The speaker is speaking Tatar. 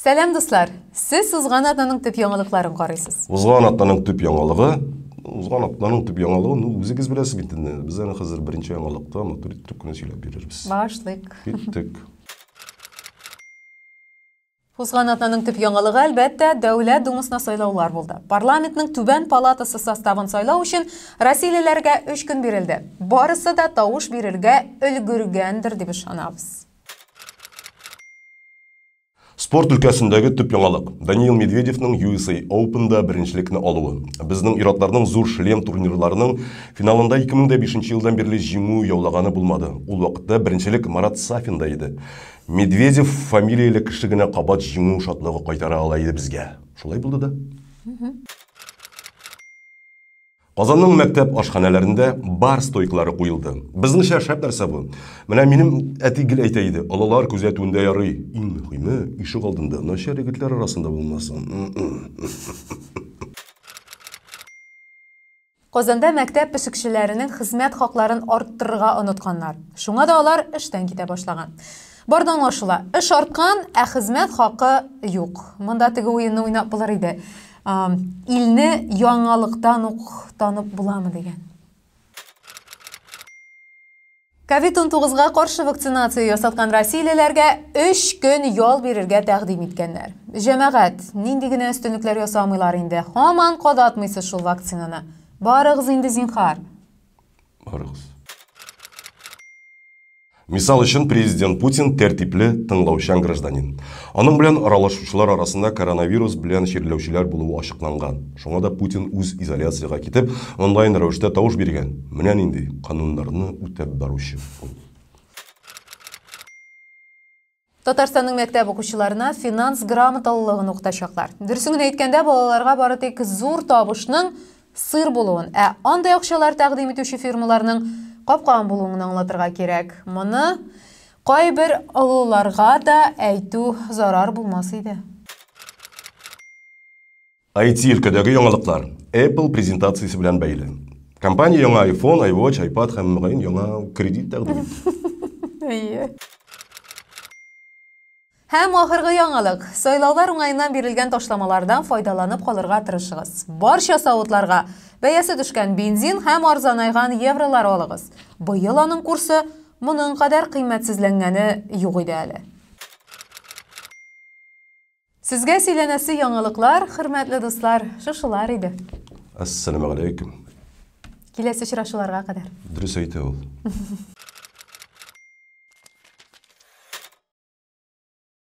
Сәлем дуслар, сіз Узган атнаның төп яңалыкларын карыйсыз. Узган атнаның төп яңалыгы, үзегез беләсез бит инде. Без аны хәзер беренче яңалыкта матур итеп кенә сөйләп бирербез. Башлык. Киттек. Узган атнаның төп яңалыгы әлбәттә Дәүләт Думасына сайлаулар булды. Парламентның түбән палатасы составын сайлау өчен россиялеләргә 3 көн бирелде. Барысы да тавыш бирергә өлгергәндер дип ышанабыз. Спорт өлкәсендәге төп яңалык. Даниил Медведевның USA Open'да беренчелекне алуы. Безнең иратларның зур шлем турнирларының финалында 2005 елдан бирле җиңү яулаганы булмады. Ул вакытта беренчелек Марат Сафинда иде. Медведев фамилияле кеше генә кабат җиңү шатлыгы кайтара ала иде безгә. Шулай булды да. Казанның мәктәп ашханәләрендә бар стойкалары куелды. Безнеңчә шәп нәрсә бу. Менә минем әти гел әйтә иде, алалар күзәтүендә ярый. Иң мөһиме, ишек алдында начар егетләр арасында булмасын. Казанда мәктәп пешекчеләренең хезмәт хакларын арттырырга онытканнар. Шуңа да алар эштән китә башлаган. Бардан аңлашыла, эш арткан, ә хезмәт хакы юк. Монда теге уенны уйнап булыр иде. Илне яңалыктан ук танып буламы дигән. COVID-19-га каршы вакцинация ясаткан россиялеләргә 3 көн ял бирергә тәкъдим иткәннәр. Җәмәгать, нинди генә өстенлекләр ясамыйлар инде, һаман кадатмыйсыз шул вакцинаны. Барыгыз инде зинһар. Барыгыз. Мисал өчен президент Путин тәртипле, тыңлаучан гражданин. Аның белән аралашучылар арасында коронавирус белән чирләүчеләр булуы ачыкланган. Шуңа да Путин үз изоляцияга китеп, онлайн рәвештә тавыш биргән. Менә нинди кануннарны үтәп баручы. Татарстанның мәктәп укучыларына финанс грамоталылыгын укытачаклар. Дөресен әйткәндә, балаларга бары тик зур табышның сыр булуын, ә андай акчалар тәкъдим итүче фирмаларның капкан булуын аңлатырга кирәк. Моны кайбер олыларга да әйтү зарар булмас иде. IT өлкәдәге яңалыклар. Apple презентациясе белән бәйле. Компания яңа iPhone, iWatch, iPad һәм яңа кредит тәкъдим итә. Һәм ахыргы яңалык. Сайлаулар уңайыннан бирелгән ташламалардан файдаланып калырга тырышыгыз. Барча савытларга бәясе төшкән бензин һәм арзанайган евролар алыгыз. Быел аның курсы моның кадәр кыйммәтсезләнгәне юк иде әле. Сезгә сөйләнәсе яңалыклар, хөрмәтле дуслар, шушылар иде. Ассаламу алейкум. Киләсе очрашуларга кадәр. Дөрес әйтә ул.